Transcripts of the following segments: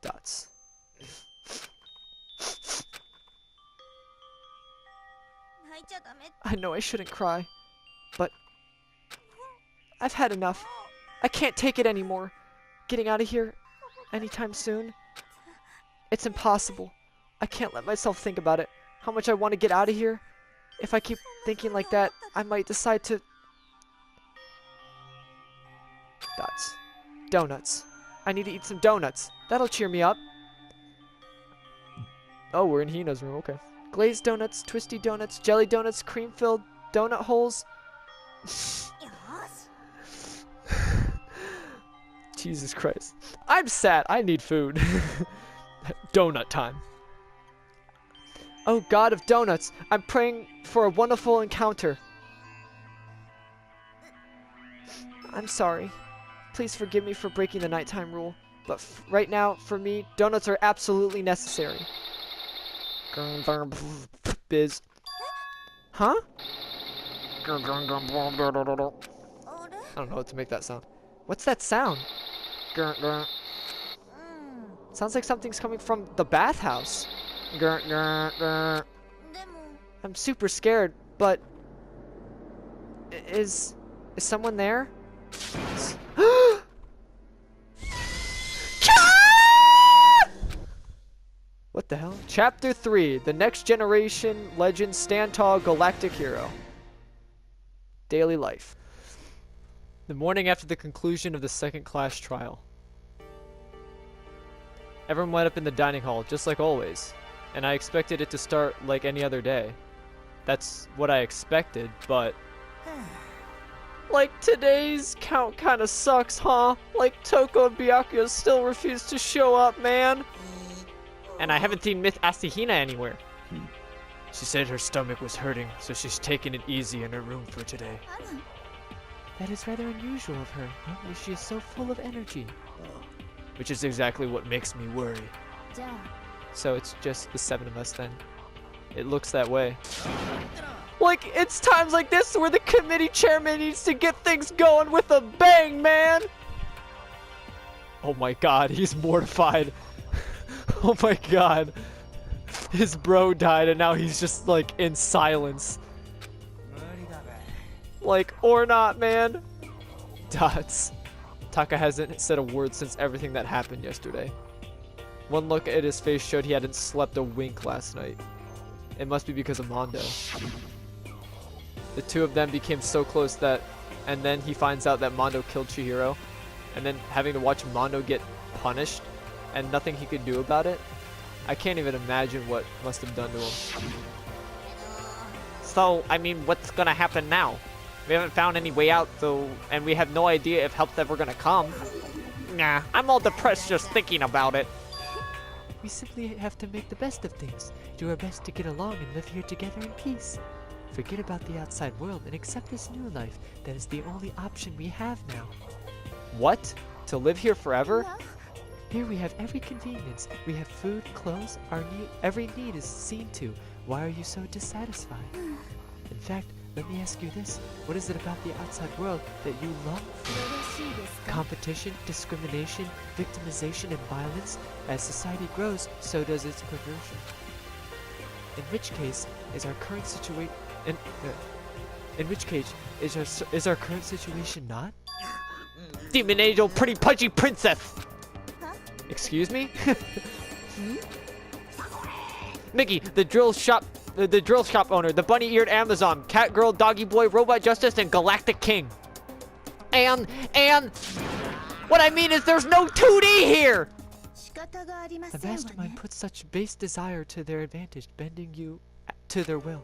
Dots. I know I shouldn't cry, but I've had enough. I can't take it anymore. Getting out of here anytime soon. It's impossible. I can't let myself think about it. How much I want to get out of here. If I keep thinking like that, I might decide to... Dots. Donuts. I need to eat some donuts. That'll cheer me up. Oh, we're in Hina's room. Okay. Glazed donuts, twisty donuts, jelly donuts, cream-filled donut holes. Jesus Christ. I'm sad. I need food. Donut time. Oh, God of donuts. I'm praying for a wonderful encounter. I'm sorry. Please forgive me for breaking the nighttime rule. But right now, for me, donuts are absolutely necessary. Biz. Huh? I don't know what to make that sound. What's that sound? Sounds like something's coming from the bathhouse. I'm super scared, but is someone there? What the hell? Chapter 3, The Next Generation Legend Stand Tall Galactic Hero. Daily life. The morning after the conclusion of the second class trial. Everyone went up in the dining hall, just like always, and I expected it to start like any other day. That's what I expected, but... Like, today's count kinda sucks, huh? Like, Toko and Byakuya still refuse to show up, man. And I haven't seen Miss Asahina anywhere. She said her stomach was hurting, so she's taking it easy in her room for today. That is rather unusual of her. Normally she is so full of energy. Which is exactly what makes me worry. So it's just the 7 of us then. It looks that way. Like, it's times like this where the committee chairman needs to get things going with a bang, man! Oh my god, he's mortified. Oh my god. His bro died and now he's just like in silence. Like, or not, man. Dots. Taka hasn't said a word since everything that happened yesterday. One look at his face showed he hadn't slept a wink last night. It must be because of Mondo. The two of them became so close that, and then he finds out that Mondo killed Chihiro, and then having to watch Mondo get punished, and nothing he could do about it. I can't even imagine what must have done to him. So, I mean, what's gonna happen now? We haven't found any way out, though, and we have no idea if help's ever gonna come. Nah, I'm all depressed just thinking about it. We simply have to make the best of things, do our best to get along and live here together in peace. Forget about the outside world and accept this new life. That is the only option we have now. What? To live here forever? Here we have every convenience. We have food, clothes, every need is seen to. Why are you so dissatisfied? In fact, let me ask you this. What is it about the outside world that you long for? Competition, discrimination, victimization, and violence. As society grows, so does its perversion. In which case, is our current situation... In which case, is our current situation not? Demon angel, pretty pudgy princess! Excuse me? Mickey, the drill shop owner, the bunny-eared Amazon, cat girl, doggy boy, robot justice, and galactic king. And what I mean is there's no 2D here! The mastermind puts such base desire to their advantage, bending you to their will.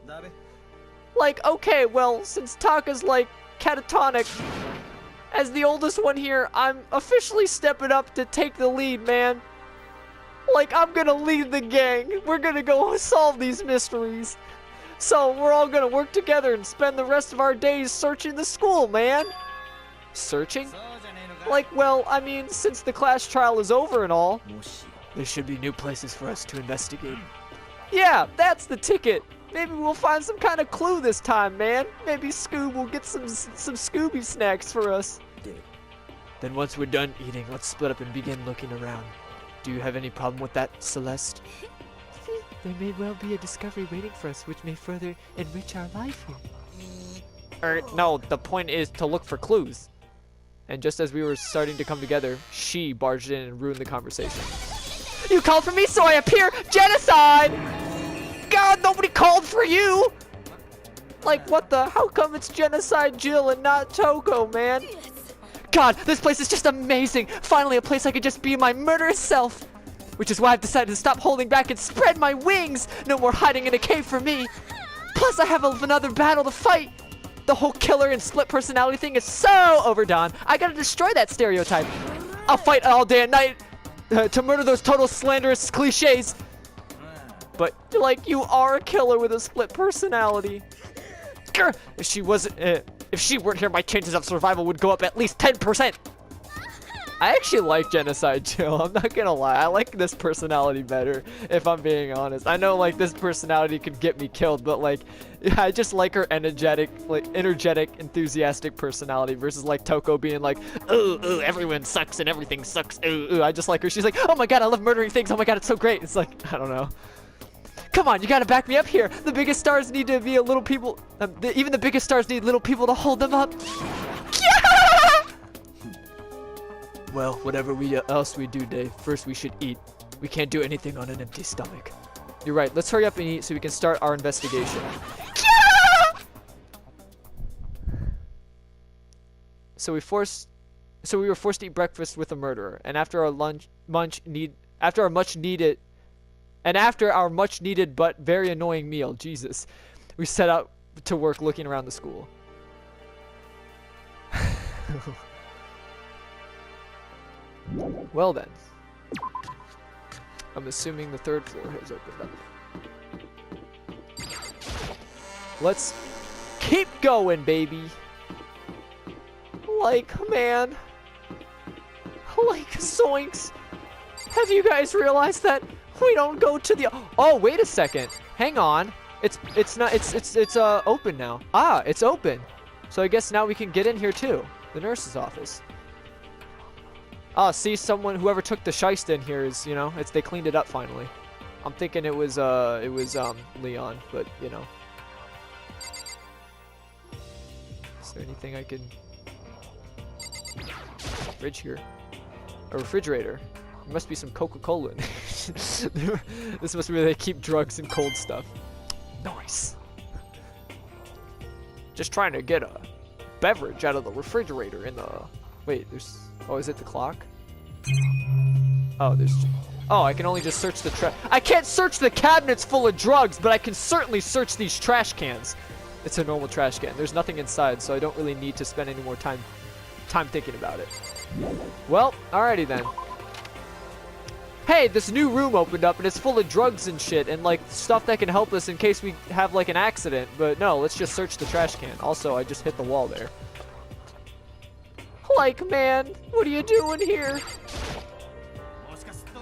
Like, okay, well, since Taka's like catatonic, as the oldest one here, I'm officially stepping up to take the lead, man. Like, I'm gonna lead the gang. We're gonna go solve these mysteries. So, we're all gonna work together and spend the rest of our days searching the school, man. Searching? Like, well, I mean, since the class trial is over and all, there should be new places for us to investigate. Yeah, that's the ticket. Maybe we'll find some kind of clue this time, man. Maybe Scoob will get some Scooby snacks for us. Then once we're done eating, let's split up and begin looking around. Do you have any problem with that, Celeste? There may well be a discovery waiting for us, which may further enrich our life here. No, the point is to look for clues. And just as we were starting to come together, she barged in and ruined the conversation. You called for me, so I appear! Genocide! God, nobody called for you! Like, what the? How come it's Genocide Jill and not Toko, man? God, this place is just amazing! Finally, a place I could just be my murderous self! Which is why I've decided to stop holding back and spread my wings! No more hiding in a cave for me! Plus, I have another battle to fight! The whole killer and split personality thing is so overdone. I gotta destroy that stereotype. I'll fight all day and night to murder those total slanderous cliches. But, like, you are a killer with a split personality. Grr! If she weren't here, my chances of survival would go up at least 10%. I actually like Genocide Jill, I'm not gonna lie. I like this personality better, if I'm being honest. I know, like, this personality could get me killed, but, like, I just like her energetic, enthusiastic personality versus, like, Toko being like, ooh, everyone sucks and everything sucks, ooh. I just like her. She's like, oh my god, I love murdering things. Oh my god, it's so great. It's like, I don't know. Come on, you gotta back me up here. The biggest stars need to be a little people. Even the biggest stars need little people to hold them up. Well, whatever else we do, Dave, first we should eat. We can't do anything on an empty stomach. You're right. Let's hurry up and eat so we can start our investigation. So we were forced to eat breakfast with a murderer, and after our much needed but very annoying meal, Jesus, we set out to work looking around the school. Well then, I'm assuming the third floor has opened up. Let's keep going, baby. Like, man. Like, zoinks. Have you guys realized that we don't go to the... Oh, wait a second. Hang on. It's open now. Ah, it's open. So I guess now we can get in here too. The nurse's office. Ah, see, whoever took the shiest in here is, they cleaned it up finally. I'm thinking it was Leon, but, Is there anything I can... Fridge here. A refrigerator. There must be some Coca-Cola in here. This must be where they keep drugs and cold stuff. Nice. Just trying to get a beverage out of the refrigerator in the... Wait, there's... Oh, is it the clock? Oh, there's... Oh, I can only just search the I can't search the cabinets full of drugs, but I can certainly search these trash cans. It's a normal trash can. There's nothing inside, so I don't really need to spend any more time thinking about it. Well, alrighty then. Hey, this new room opened up and it's full of drugs and shit and like stuff that can help us in case we have like an accident. But no, let's just search the trash can. Also, I just hit the wall there. Like, man, what are you doing here?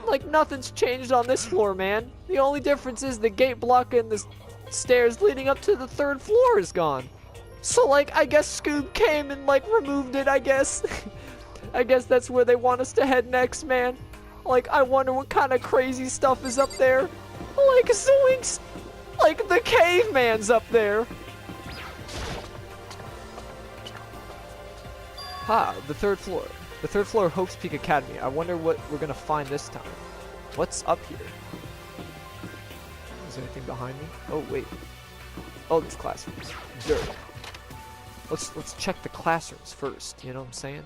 Like, nothing's changed on this floor, man. The only difference is the gate blocking the stairs leading up to the third floor is gone. So, like, I guess Scoob came and, like, removed it, I guess. I guess that's where they want us to head next, man. Like, I wonder what kind of crazy stuff is up there. Like, zoinks! Like, the caveman's up there. Ha, the third floor. The third floor of Hope's Peak Academy. I wonder what we're gonna find this time. What's up here? Is there anything behind me? Oh, wait. Oh, there's classrooms. Dirt. Let's check the classrooms first, you know what I'm saying?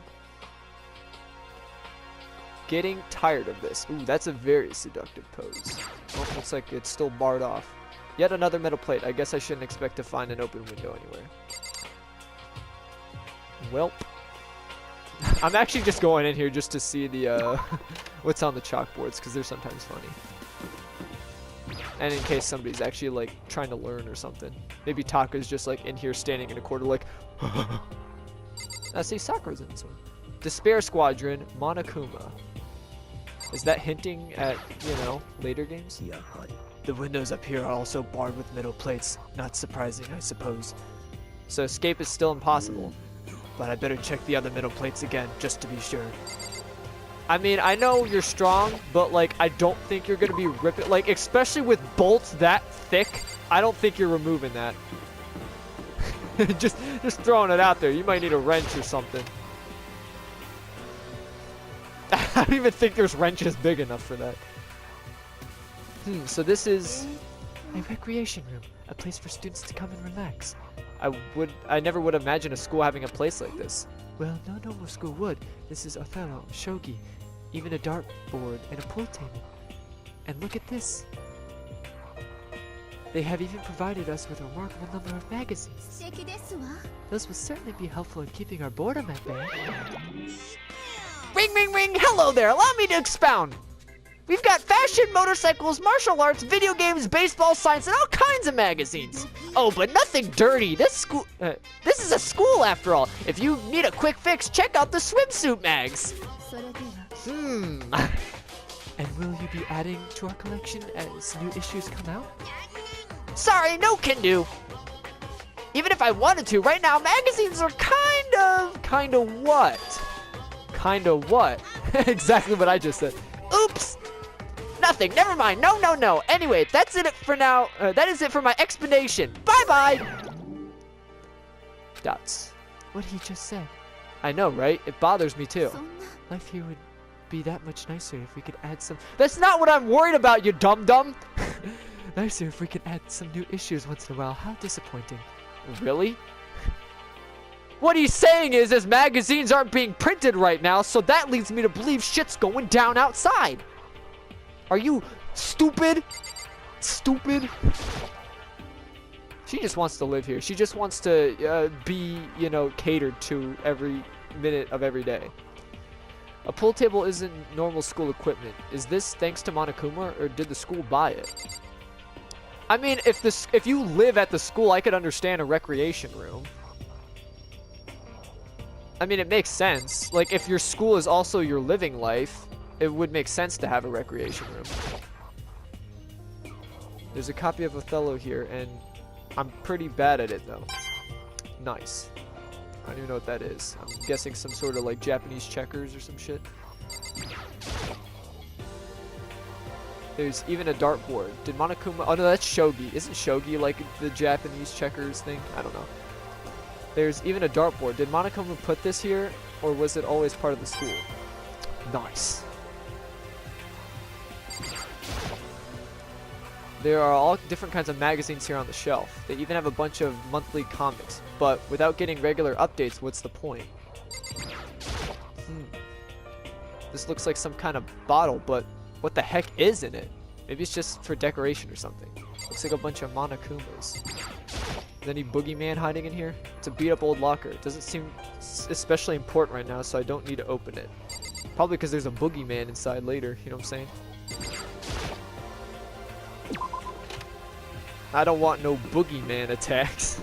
Getting tired of this. Ooh, that's a very seductive pose. Oh, looks like it's still barred off. Yet another metal plate. I guess I shouldn't expect to find an open window anywhere. Welp. I'm actually just going in here just to see the what's on the chalkboards because they're sometimes funny. And in case somebody's actually like trying to learn or something. Maybe Taka's just like in here standing in a corner like I see Sakura's in this one. Despair Squadron, Monokuma. Is that hinting at, you know, later games? Yeah. The windows up here are also barred with metal plates. Not surprising, I suppose. So escape is still impossible. But I better check the other metal plates again, just to be sure. I mean, I know you're strong, but like, I don't think you're gonna be ripping, like, especially with bolts that thick, I don't think you're removing that. just throwing it out there. You might need a wrench or something. I don't even think there's wrenches big enough for that. So this is a recreation room, a place for students to come and relax. I never would imagine a school having a place like this. Well, no normal school would. This is Othello, shogi, even a dartboard and a pool table. And look at this. They have even provided us with a remarkable number of magazines. Those will certainly be helpful in keeping our boredom at bay. Ring, ring, ring! Hello there! Allow me to expound! We've got fashion, motorcycles, martial arts, video games, baseball, science, and all kinds of magazines. Oh, but nothing dirty. This is a school after all. If you need a quick fix, check out the swimsuit mags. And will you be adding to our collection as new issues come out? Sorry, no can do. Even if I wanted to, right now magazines are kind of what? Kind of what? Exactly what I just said. Oops. Nothing. Never mind. No, no, no. Anyway, that's it for now. That is it for my explanation. Bye-bye. Dots. What he just said. I know, right? It bothers me too. Life here would be that much nicer if we could add some... That's not what I'm worried about, you dum-dum. Nicer if we could add some new issues once in a while. How disappointing. Really? What he's saying is magazines aren't being printed right now, so that leads me to believe shit's going down outside. Are you stupid? Stupid? She just wants to live here. She just wants to be, you know, catered to every minute of every day. A pool table isn't normal school equipment. Is this thanks to Monokuma, or did the school buy it? I mean, if you live at the school, I could understand a recreation room. I mean, it makes sense. Like, if your school is also your living life, it would make sense to have a recreation room. There's a copy of Othello here, and I'm pretty bad at it, though. Nice. I don't even know what that is. I'm guessing some sort of, like, Japanese checkers or some shit. There's even a dartboard. Did Monokuma... Oh, no, that's shogi. Isn't shogi, like, the Japanese checkers thing? I don't know. There's even a dartboard. Did Monokuma put this here, or was it always part of the school? Nice. There are all different kinds of magazines here on the shelf. They even have a bunch of monthly comics. But without getting regular updates, what's the point? This looks like some kind of bottle, but what the heck is in it? Maybe it's just for decoration or something. Looks like a bunch of Monokumas. Is any boogeyman hiding in here? It's a beat-up old locker. It doesn't seem especially important right now, so I don't need to open it. Probably because there's a boogeyman inside later, you know what I'm saying? I don't want no boogeyman attacks.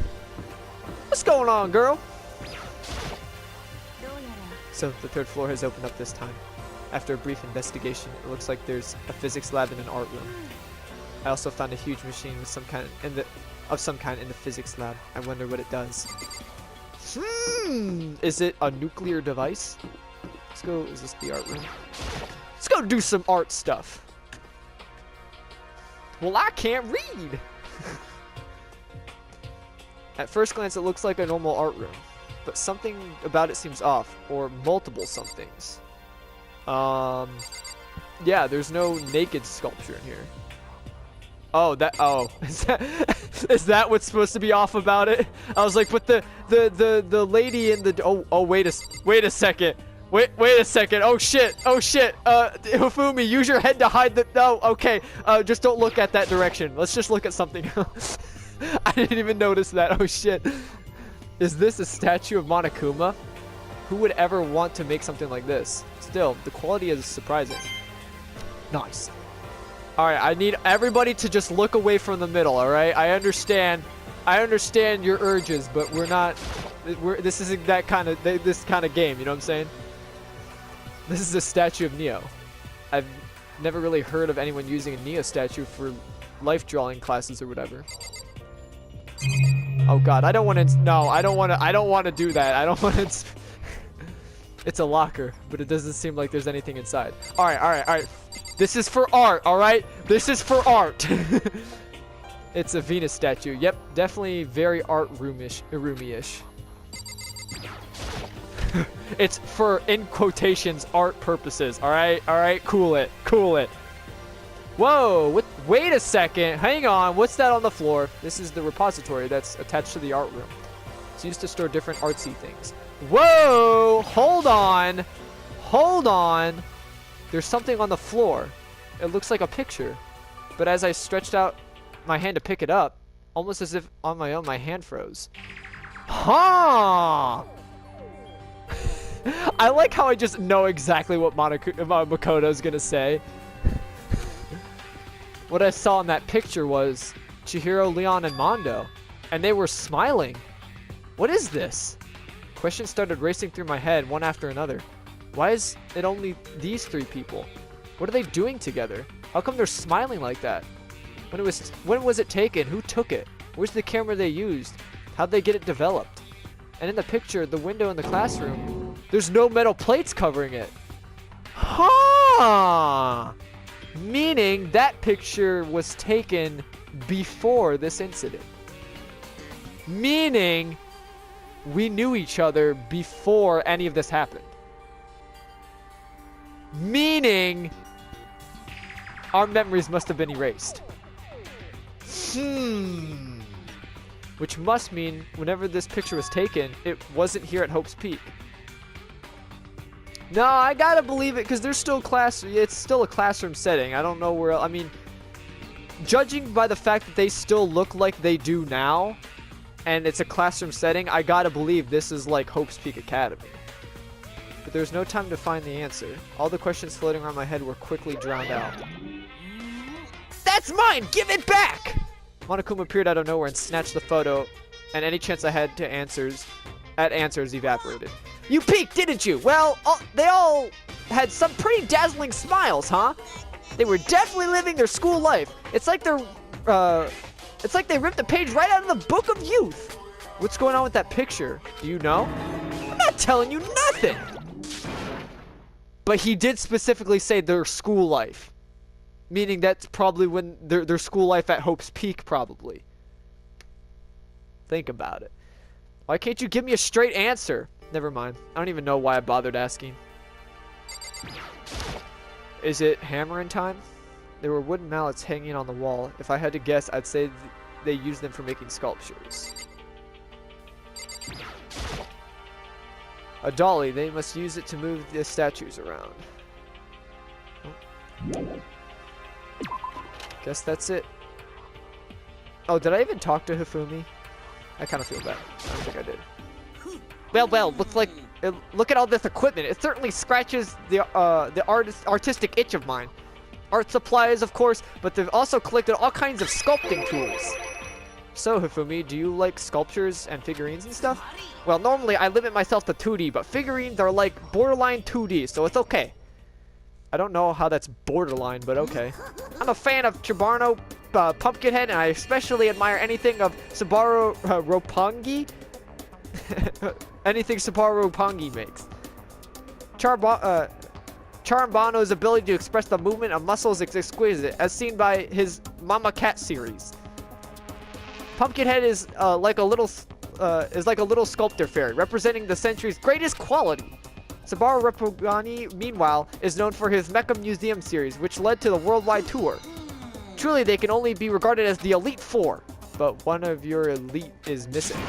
What's going on, girl? So, the third floor has opened up this time. After a brief investigation, it looks like there's a physics lab and an art room. I also found a huge machine with some kind in the physics lab. I wonder what it does. Is it a nuclear device? Let's go. Is this the art room? Let's go do some art stuff. Well, I can't read. At first glance, it looks like a normal art room, but something about it seems off, or multiple somethings. Yeah, there's no naked sculpture in here. Oh, is that what's supposed to be off about it? I was like, but the lady in the wait a second. Wait a second. Oh shit. Hifumi, use your head to hide the... Oh, okay. Just don't look at that direction. Let's just look at something else. I didn't even notice that. Oh shit. Is this a statue of Monokuma? Who would ever want to make something like this? Still, the quality is surprising. Nice. Alright, I need everybody to just look away from the middle, alright? I understand your urges, but this isn't that kind of this kind of game, you know what I'm saying? This is a statue of Neo. I've never really heard of anyone using a Neo statue for life drawing classes or whatever. Oh god, I don't want to do that. I don't want to It's a locker, but it doesn't seem like there's anything inside. Alright. This is for art, alright? This is for art. It's a Venus statue. Yep, definitely very art roomy-ish. It's for, in quotations, art purposes. Alright, cool it. Whoa, wait a second. Hang on, what's that on the floor? This is the repository that's attached to the art room. It's used to store different artsy things. Whoa, hold on. There's something on the floor. It looks like a picture. But as I stretched out my hand to pick it up, almost as if on my own, my hand froze. Huh! I like how I just know exactly what Makoto's gonna say. What I saw in that picture was Chihiro, Leon, and Mondo. And they were smiling. What is this? Questions started racing through my head, one after another. Why is it only these three people? What are they doing together? How come they're smiling like that? When was it taken? Who took it? Where's the camera they used? How'd they get it developed? And in the picture, the window in the classroom, there's no metal plates covering it. Huh! Meaning that picture was taken before this incident. Meaning we knew each other before any of this happened. Meaning our memories must have been erased. Which must mean whenever this picture was taken, it wasn't here at Hope's Peak. No, I gotta believe it because there's still it's still a classroom setting. I don't know where, I mean, judging by the fact that they still look like they do now, and it's a classroom setting, I gotta believe this is like Hope's Peak Academy. But there's no time to find the answer. All the questions floating around my head were quickly drowned out. That's mine! Give it back! Monokuma appeared out of nowhere and snatched the photo, and any chance I had to answers evaporated. You peeked, didn't you? Well, they all had some pretty dazzling smiles, huh? They were definitely living their school life. It's like they ripped a page right out of the book of youth. What's going on with that picture? Do you know? I'm not telling you nothing. But he did specifically say their school life. Meaning that's probably when their school life at Hope's Peak, probably. Think about it. Why can't you give me a straight answer? Never mind. I don't even know why I bothered asking. Is it hammering time? There were wooden mallets hanging on the wall. If I had to guess, I'd say they used them for making sculptures. A dolly. They must use it to move the statues around. Oh. Guess that's it. Oh, did I even talk to Hifumi? I kind of feel bad. I don't think I did. Well, look at all this equipment. It certainly scratches the artistic itch of mine. Art supplies, of course, but they've also collected all kinds of sculpting tools. So, Hifumi, do you like sculptures and figurines and stuff? Well, normally I limit myself to 2D, but figurines are like borderline 2D, so it's okay. I don't know how that's borderline, but okay. I'm a fan of Chibano Pumpkinhead, and I especially admire anything of Subaru Roppongi. Anything Subaru Roppongi makes. Charambano's ability to express the movement of muscles is exquisite, as seen by his Mama Cat series. Pumpkinhead is like a little sculptor fairy, representing the century's greatest quality. Subaru Roppongi, meanwhile, is known for his Mecha Museum series, which led to the worldwide tour. Truly, they can only be regarded as the Elite Four, but one of your elite is missing.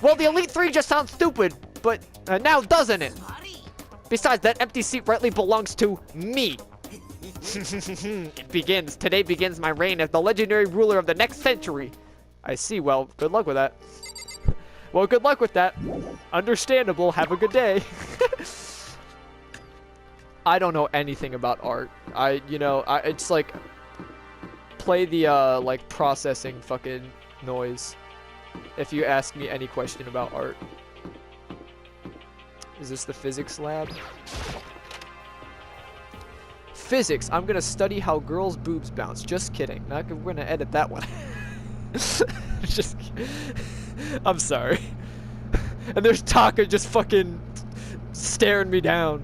Well, the Elite Three just sounds stupid, but now doesn't it? Besides, that empty seat rightly belongs to me. Today begins my reign as the legendary ruler of the next century. I see, well, good luck with that. Well, good luck with that. Understandable, have a good day. I don't know anything about art. It's like, play the, like, processing fucking noise if you ask me any question about art. Is this the physics lab? Physics, I'm gonna study how girls' boobs bounce. Just kidding. We're gonna edit that one. I'm sorry. And there's Taka just fucking staring me down.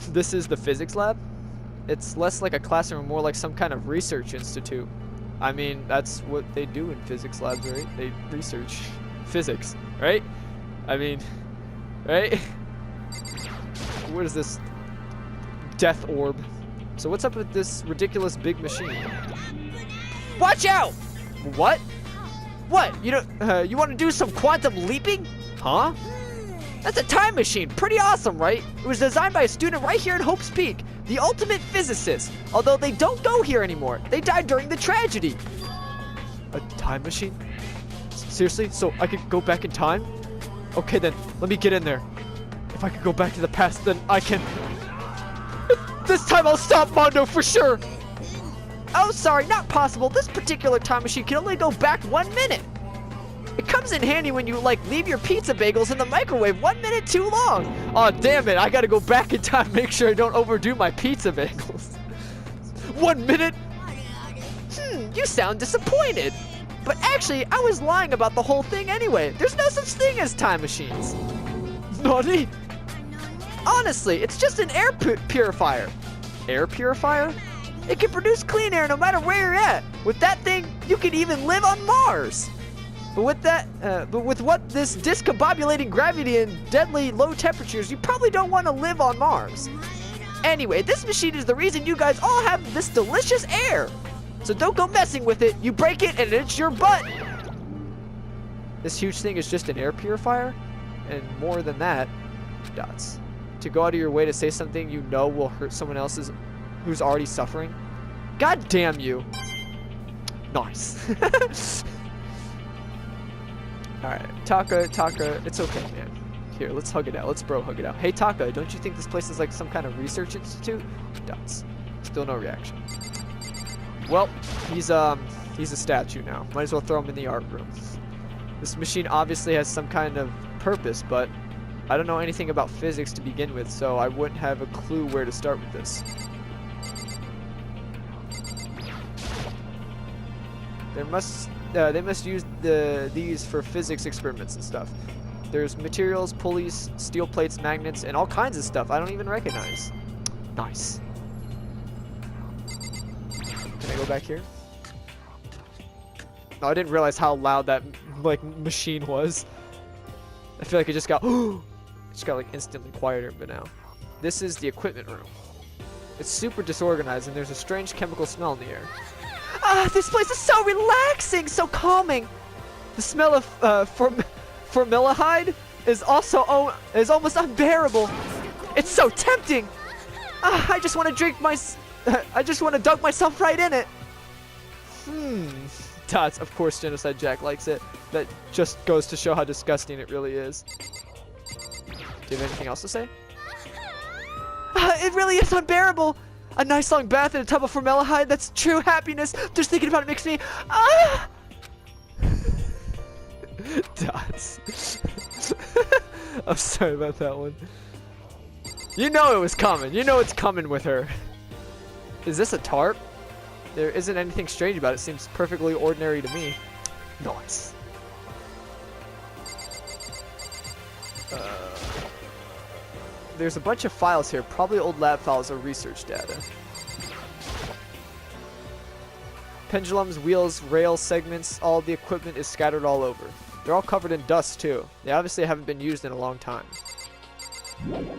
This is the physics lab. It's less like a classroom, more like some kind of research institute. I mean, that's what they do in physics labs, right? They research physics, right? I mean, right? What is this? Death orb. So what's up with this ridiculous big machine? Watch out! What? What? You don't, you want to do some quantum leaping? Huh? That's a time machine. Pretty awesome, right? It was designed by a student right here in Hope's Peak, the ultimate physicist. Although they don't go here anymore. They died during the tragedy. A time machine? Seriously? So I could go back in time? Okay then, let me get in there. If I could go back to the past, then I can... This time I'll stop Mondo for sure! Oh, sorry, not possible. This particular time machine can only go back 1 minute. It comes in handy when you, like, leave your pizza bagels in the microwave 1 minute too long. Oh, damn it. I gotta go back in time, make sure I don't overdo my pizza bagels. 1 minute? You sound disappointed. But actually, I was lying about the whole thing anyway. There's no such thing as time machines. Naughty? Honestly, it's just an air purifier. Air purifier? It can produce clean air no matter where you're at. With that thing, you can even live on Mars. But with what this discombobulating gravity and deadly low temperatures, you probably don't want to live on Mars. Anyway, this machine is the reason you guys all have this delicious air. So don't go messing with it. You break it and it's your butt. This huge thing is just an air purifier? And more than that, dots. To go out of your way to say something you know will hurt someone else's who's already suffering? God damn you. Nice. Alright, Taka, it's okay, man. Here, let's hug it out. Let's bro hug it out. Hey, Taka, don't you think this place is like some kind of research institute? Dots. Still no reaction. Well, he's a statue now. Might as well throw him in the art room. This machine obviously has some kind of purpose, but I don't know anything about physics to begin with, so I wouldn't have a clue where to start with this. They must use these for physics experiments and stuff. There's materials, pulleys, steel plates, magnets, and all kinds of stuff I don't even recognize. Nice. Can I go back here? No, I didn't realize how loud that machine was. I feel like it just got like instantly quieter, but now. This is the equipment room. It's super disorganized and there's a strange chemical smell in the air. This place is so relaxing, so calming. The smell of formaldehyde is almost unbearable. It's so tempting. I just want to dunk myself right in it. Dots, of course Genocide Jack likes it. That just goes to show how disgusting it really is. Do you have anything else to say? It really is unbearable. A nice long bath in a tub of formaldehyde, that's true happiness. Just thinking about it makes me... Dots. I'm sorry about that one. You know it was coming. You know it's coming with her. Is this a tarp? There isn't anything strange about it. It seems perfectly ordinary to me. Nice. There's a bunch of files here, probably old lab files or research data. Pendulums, wheels, rail segments, all the equipment is scattered all over. They're all covered in dust too. They obviously haven't been used in a long time.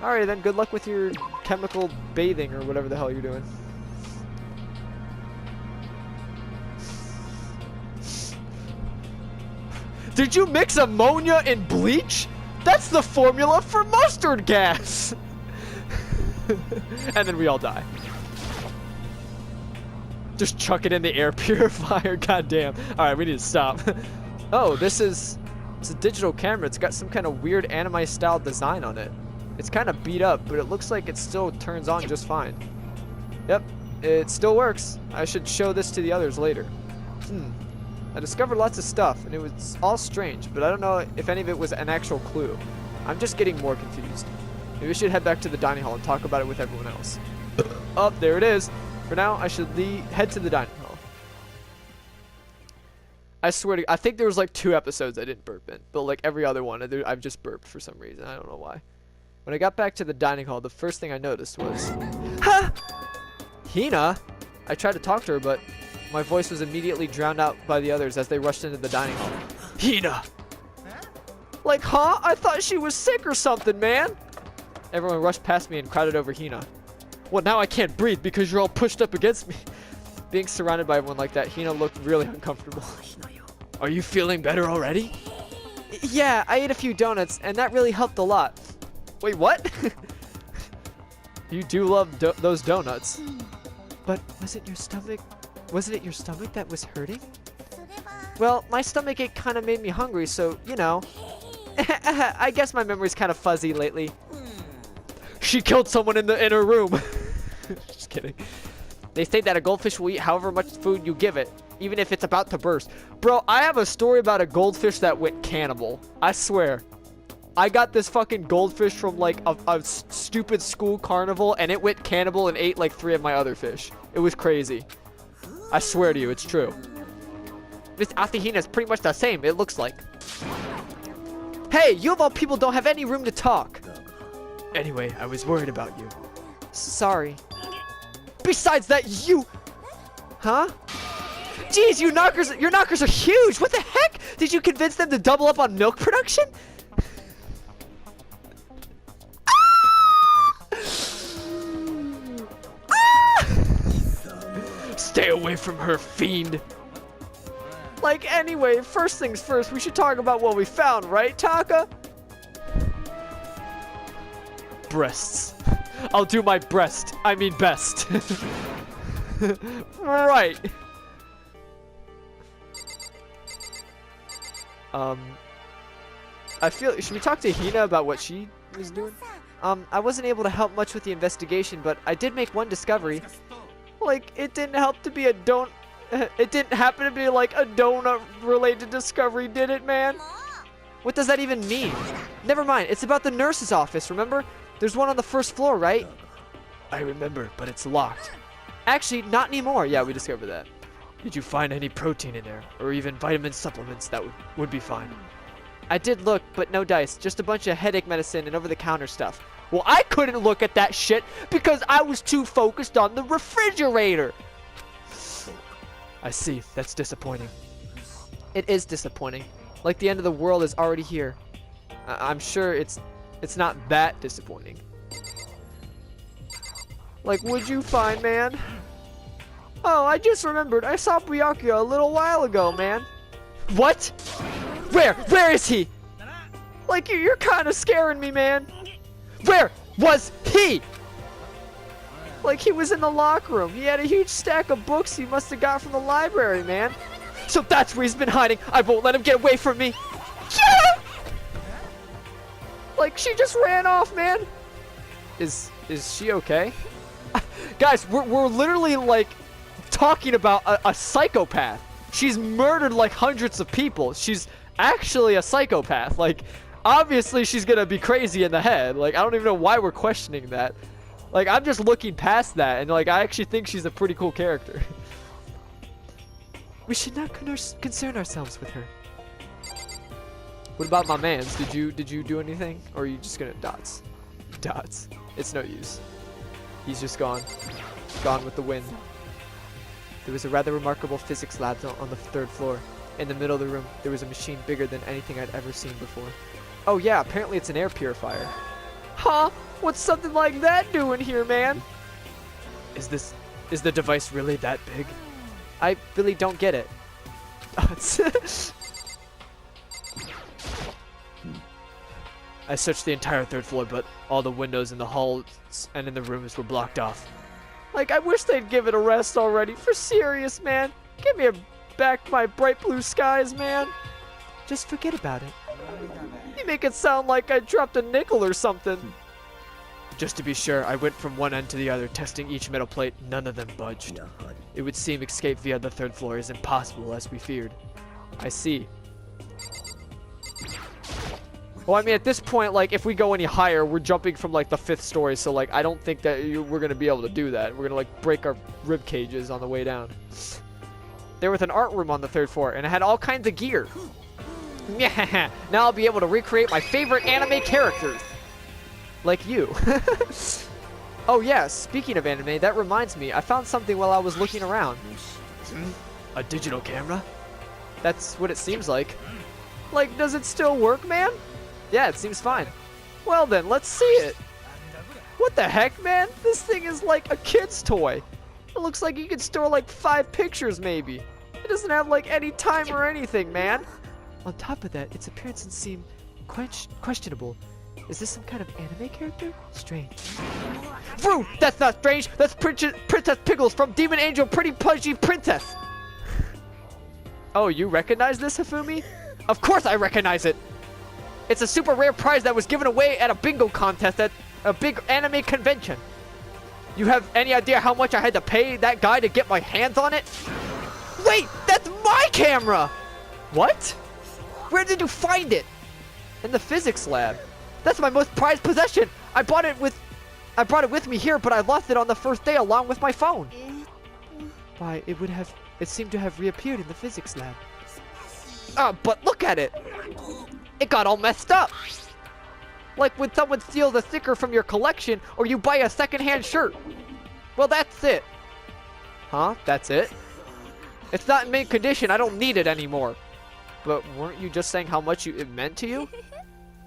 Alright then, good luck with your chemical bathing or whatever the hell you're doing. Did you mix ammonia and bleach? That's the formula for mustard gas! And then we all die. Just chuck it in the air purifier, goddamn. Alright, we need to stop. Oh, it's a digital camera. It's got some kind of weird anime style design on it. It's kind of beat up, but it looks like it still turns on just fine. Yep, it still works. I should show this to the others later. I discovered lots of stuff, and it was all strange, but I don't know if any of it was an actual clue. I'm just getting more confused. Maybe we should head back to the dining hall and talk about it with everyone else. Oh, there it is. For now, I should head to the dining hall. I swear to God, I think there was like 2 episodes I didn't burp in, but like every other one, I've just burped for some reason. I don't know why. When I got back to the dining hall, the first thing I noticed was... Ha! Hina? I tried to talk to her, but my voice was immediately drowned out by the others as they rushed into the dining hall. Hina! Like, huh? I thought she was sick or something, man! Everyone rushed past me and crowded over Hina. Well, now I can't breathe because you're all pushed up against me. Being surrounded by everyone like that, Hina looked really uncomfortable. Are you feeling better already? Yeah, I ate a few donuts, and that really helped a lot. Wait, what? You do love those donuts. But wasn't it your stomach that was hurting? Well, my stomach ache kind of made me hungry, so, you know. I guess my memory's kind of fuzzy lately. She killed someone in her room. Just kidding. They say that a goldfish will eat however much food you give it, even if it's about to burst. Bro, I have a story about a goldfish that went cannibal. I swear. I got this fucking goldfish from like a stupid school carnival, and it went cannibal and ate like 3 of my other fish. It was crazy. I swear to you, it's true. This Asahina is pretty much the same, it looks like. Hey, you of all people don't have any room to talk. Anyway, I was worried about you. Sorry. Besides that, you... Huh? Jeez, your knockers are huge! What the heck? Did you convince them to double up on milk production? Stay away from her, fiend. Like, anyway, first things first, we should talk about what we found, right, Taka? Breasts. I'll do my best. I mean best. Right. I feel, should we talk to Hina about what she was doing? I wasn't able to help much with the investigation, but I did make one discovery. Like, it didn't happen to be like a donut-related discovery, did it, man? What does that even mean? Never mind, it's about the nurse's office, remember? There's one on the first floor, right? I remember, but it's locked. Actually, not anymore. Yeah, we discovered that. Did you find any protein in there? Or even vitamin supplements that would be fine? I did look, but no dice. Just a bunch of headache medicine and over-the-counter stuff. Well, I couldn't look at that shit because I was too focused on the refrigerator. I see. That's disappointing. It is disappointing. Like the end of the world is already here. I'm sure it's not that disappointing. Like, would you find, man? Oh, I just remembered. I saw Byakuya a little while ago, man. What? Where? Where is he? Like, you're kind of scaring me, man. Where was he? Like, he was in the locker room. He had a huge stack of books he must have got from the library, man. So that's where he's been hiding. I won't let him get away from me. Yeah! Like, she just ran off, man. Is she okay? Guys, we're literally, like, talking about a psychopath. She's murdered, like, hundreds of people. She's actually a psychopath. Like, obviously she's gonna be crazy in the head. Like, I don't even know why we're questioning that. Like, I'm just looking past that, and, like, I actually think she's a pretty cool character. We should not concern ourselves with her. What about my mans? Did you do anything? Or are you just gonna dots? Dots. It's no use. He's just gone. Gone with the wind. There was a rather remarkable physics lab on the 3rd floor. In the middle of the room, there was a machine bigger than anything I'd ever seen before. Oh yeah, apparently it's an air purifier. Huh? What's something like that doing here, man? Is the device really that big? I really don't get it. I searched the entire 3rd floor, but all the windows in the halls and in the rooms were blocked off. Like, I wish they'd give it a rest already. For serious, man. Give me back my bright blue skies, man. Just forget about it. You make it sound like I dropped a nickel or something. Just to be sure, I went from one end to the other, testing each metal plate. None of them budged. It would seem escape via the 3rd floor is impossible, as we feared. I see. Well, I mean, at this point, like, if we go any higher, we're jumping from, like, the 5th story, so, like, I don't think that we're gonna be able to do that. We're gonna, like, break our rib cages on the way down. There was an art room on the 3rd floor, and it had all kinds of gear. Yeah, now I'll be able to recreate my favorite anime characters. Like you. Oh yeah, speaking of anime, that reminds me, I found something while I was looking around. A digital camera? That's what it seems like. Like, does it still work, man? Yeah, it seems fine. Well then, let's see it. What the heck, man? This thing is like a kid's toy. It looks like you could store like 5 pictures, maybe. It doesn't have like any timer or anything, man. On top of that, its appearances seem questionable. Is this some kind of anime character? Strange. Vroom! That's not strange! That's Princess Pickles from Demon Angel Pretty Pudgy Princess! Oh, you recognize this, Hifumi? Of course I recognize it! It's a super rare prize that was given away at a bingo contest at a big anime convention. You have any idea how much I had to pay that guy to get my hands on it? Wait! That's my camera! What? Where did you find it? In the physics lab. That's my most prized possession. I brought it with me here, but I lost it on the first day along with my phone. Why, it seemed to have reappeared in the physics lab. But look at it. It got all messed up. Like when someone steals a sticker from your collection or you buy a secondhand shirt. Well, that's it. Huh? That's it? It's not in mint condition. I don't need it anymore. But weren't you just saying how much it meant to you?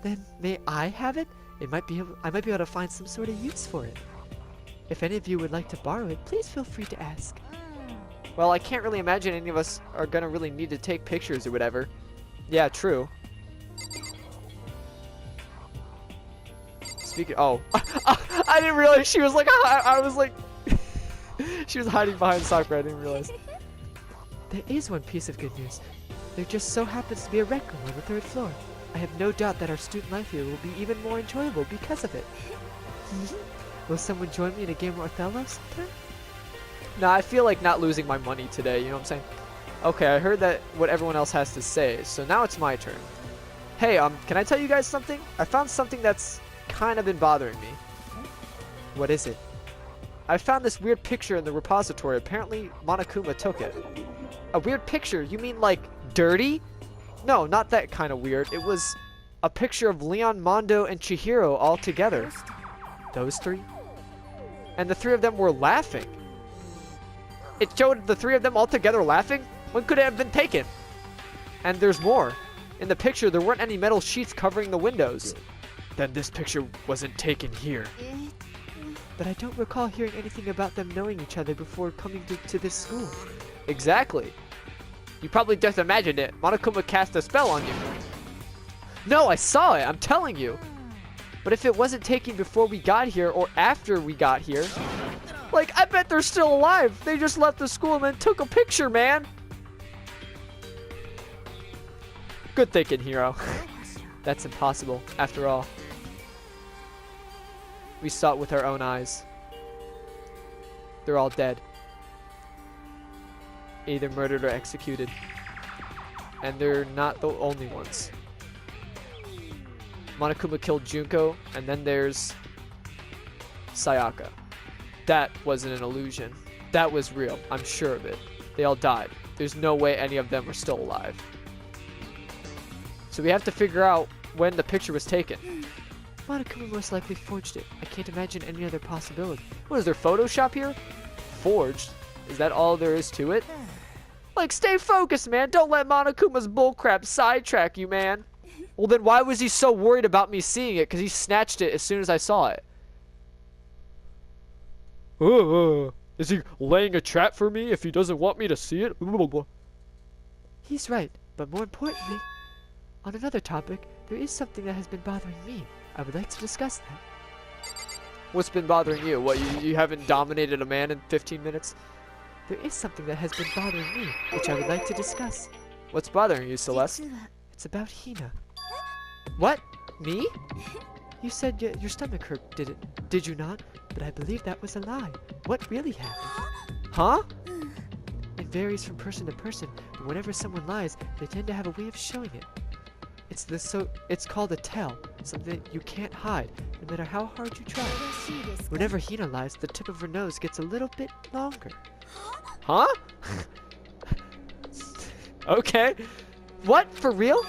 Then may I have it? I might be able to find some sort of use for it. If any of you would like to borrow it, please feel free to ask. Well, I can't really imagine any of us are gonna really need to take pictures or whatever. Yeah, true. Speaking. Oh, I didn't realize she was like. I was like. She was hiding behind Sakura. I didn't realize. There is one piece of good news. There just so happens to be a rec room on the 3rd floor. I have no doubt that our student life here will be even more enjoyable because of it. Will someone join me in a game of Othello sometime? Nah, I feel like not losing my money today, you know what I'm saying? Okay, I heard that what everyone else has to say, so now it's my turn. Hey, can I tell you guys something? I found something that's kind of been bothering me. What is it? I found this weird picture in the repository. Apparently, Monokuma took it. A weird picture? You mean like dirty? No, not that kind of weird. It was a picture of Leon, Mondo, and Chihiro all together. Those 3? And the 3 of them were laughing. It showed the 3 of them all together laughing? When could it have been taken? And there's more. In the picture, there weren't any metal sheets covering the windows. Then this picture wasn't taken here. But I don't recall hearing anything about them knowing each other before coming to this school. Exactly. You probably just imagined it. Monokuma cast a spell on you. No, I saw it. I'm telling you. But if it wasn't taken before we got here or after we got here, like, I bet they're still alive. They just left the school and then took a picture, man. Good thinking, Hero. That's impossible, after all. We saw it with our own eyes. They're all dead. Either murdered or executed. And they're not the only ones. Monokuma killed Junko, and then there's Sayaka. That wasn't an illusion. That was real. I'm sure of it. They all died. There's no way any of them are still alive. So we have to figure out when the picture was taken. Monokuma most likely forged it. I can't imagine any other possibility. What is there, Photoshop here? Forged? Is that all there is to it? Like, stay focused, man. Don't let Monokuma's bullcrap sidetrack you, man. Well, then why was he so worried about me seeing it? Because he snatched it as soon as I saw it. Is he laying a trap for me if he doesn't want me to see it? He's right, but more importantly, on another topic, there is something that has been bothering me. I would like to discuss that. What's been bothering you? What, you haven't dominated a man in 15 minutes? There is something that has been bothering me, which I would like to discuss. What's bothering you, Celeste? It's about Hina. What? Me? You said your stomach hurt, did you not? But I believe that was a lie. What really happened? Huh? It varies from person to person, but whenever someone lies, they tend to have a way of showing it. It's called a tell, something that you can't hide, no matter how hard you try. Whenever Hina lies, the tip of her nose gets a little bit longer. Huh? Okay. What? For real?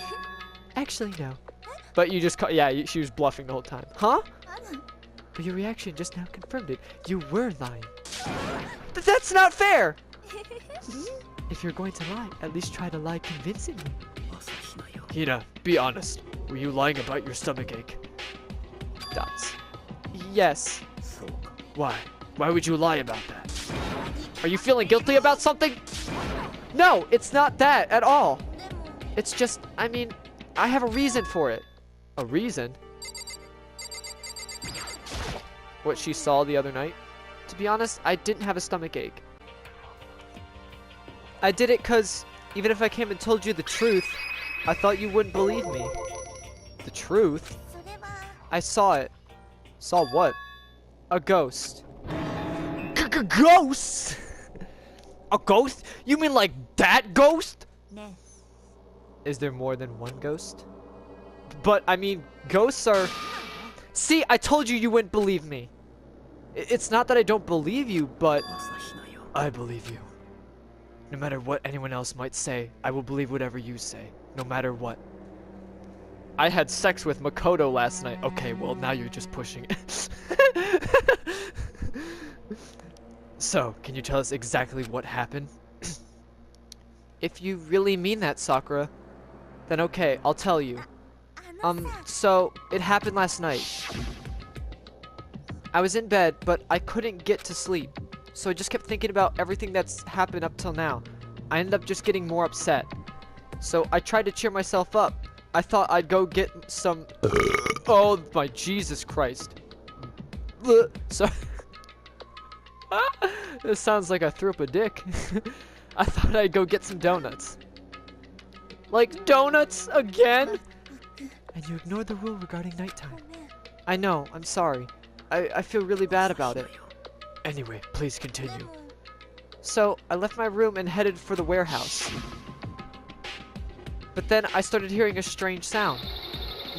Actually, no. But you just yeah, she was bluffing the whole time. Huh? But your reaction just now confirmed it. You were lying. That's not fair! If you're going to lie, at least try to lie convincingly. Hina, be honest. Were you lying about your stomachache? Dots. Yes. Why? Why would you lie about that? Are you feeling guilty about something? No, it's not that at all. It's just, I mean, I have a reason for it. A reason? What she saw the other night? To be honest, I didn't have a stomachache. I did it because even if I came and told you the truth, I thought you wouldn't believe me. The truth? I saw it. Saw what? A ghost. Ghost? A ghost? You mean like that ghost? Is there more than one ghost? But, I mean, ghosts are... See, I told you you wouldn't believe me. It's not that I don't believe you, but... I believe you. No matter what anyone else might say, I will believe whatever you say. No matter what. I had sex with Makoto last night. Okay, well, now you're just pushing it. So, can you tell us exactly what happened? If you really mean that, Sakura, then okay, I'll tell you. So, it happened last night. I was in bed, but I couldn't get to sleep. So I just kept thinking about everything that's happened up till now. I ended up just getting more upset. So I tried to cheer myself up. I thought I'd go get some... Oh my Jesus Christ. Sorry. This sounds like I threw up a dick. I thought I'd go get some donuts. Like donuts again? And you ignored the rule regarding nighttime. I know, I'm sorry. I feel really bad about it. Anyway, please continue. So, I left my room and headed for the warehouse. But then I started hearing a strange sound.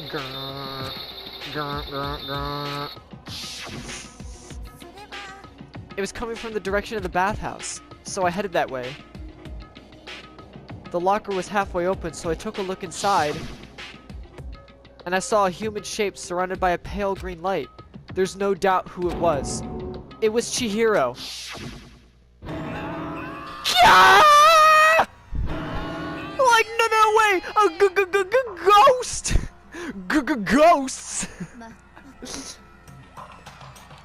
Grrr, grrr, grrr, grrr. It was coming from the direction of the bathhouse, so I headed that way. The locker was halfway open, so I took a look inside, and I saw a human shape surrounded by a pale green light. There's no doubt who it was. It was Chihiro. Yeah! Like, no way! A ghost! Ghosts!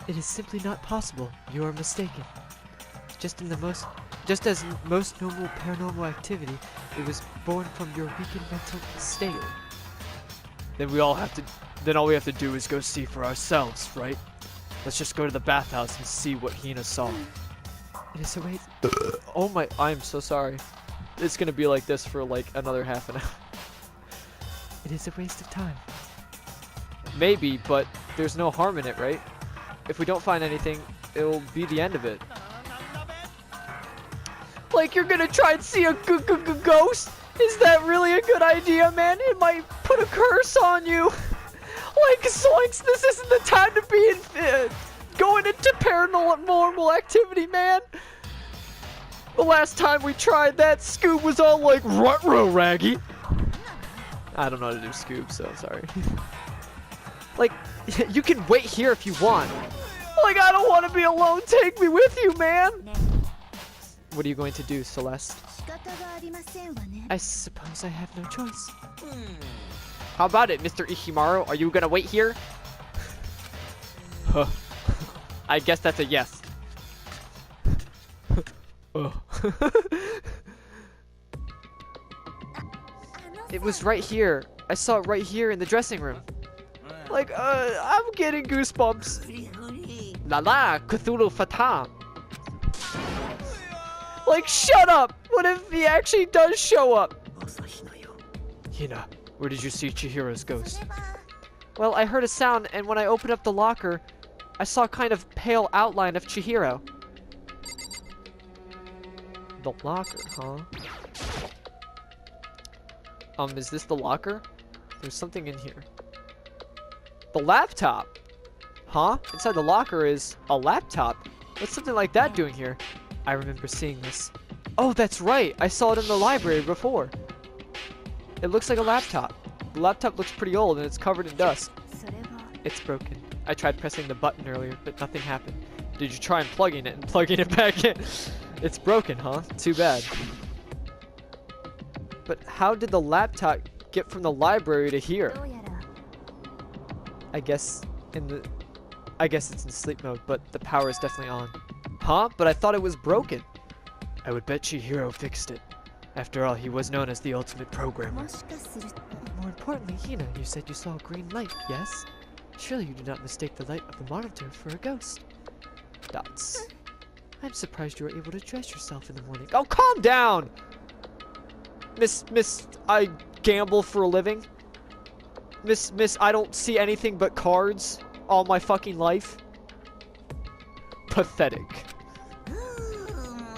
It is simply not possible. You are mistaken. Just as most normal paranormal activity, it was born from your weakened mental state. Then all we have to do is go see for ourselves, right? Let's just go to the bathhouse and see what Hina saw. It is a waste. Oh my, I'm so sorry. It's gonna be like this for like another half an hour. It is a waste of time. Maybe, but there's no harm in it, right? If we don't find anything, it'll be the end of it. Like, you're gonna try and see a ghost? Is that really a good idea, man? It might put a curse on you. Like, zoinks, this isn't the time to be going into paranormal activity, man. The last time we tried that, Scoob was all like, ruh-roh, Raggy. I don't know how to do Scoob, so sorry. Like, you can wait here if you want. Like, I don't want to be alone. Take me with you, man. What are you going to do, Celeste? I suppose I have no choice. How about it, Mr. Ishimaru? Are you gonna wait here? Huh. I guess that's a yes. It was right here. I saw it right here in the dressing room. Like, I'm getting goosebumps. La la, Cthulhu Fatam. Like, shut up! What if he actually does show up? Hina, where did you see Chihiro's ghost? Well, I heard a sound, and when I opened up the locker, I saw a kind of pale outline of Chihiro. The locker, huh? Is this the locker? There's something in here. The laptop! Huh? Inside the locker is a laptop. What's something like that doing here? I remember seeing this. Oh, that's right! I saw it in the library before. It looks like a laptop. The laptop looks pretty old and it's covered in dust. It's broken. I tried pressing the button earlier, but nothing happened. Did you try unplugging it and plugging it back in? It's broken, huh? Too bad. But how did the laptop get from the library to here? I guess it's in sleep mode, but the power is definitely on. Huh? But I thought it was broken. I would bet Chihiro fixed it. After all, he was known as the ultimate programmer. More importantly, Hina, you said you saw a green light, yes? Surely you did not mistake the light of the monitor for a ghost. Dots. I'm surprised you were able to dress yourself in the morning. Oh, calm down! Miss, I gamble for a living. Miss, I don't see anything but cards all my fucking life. Pathetic.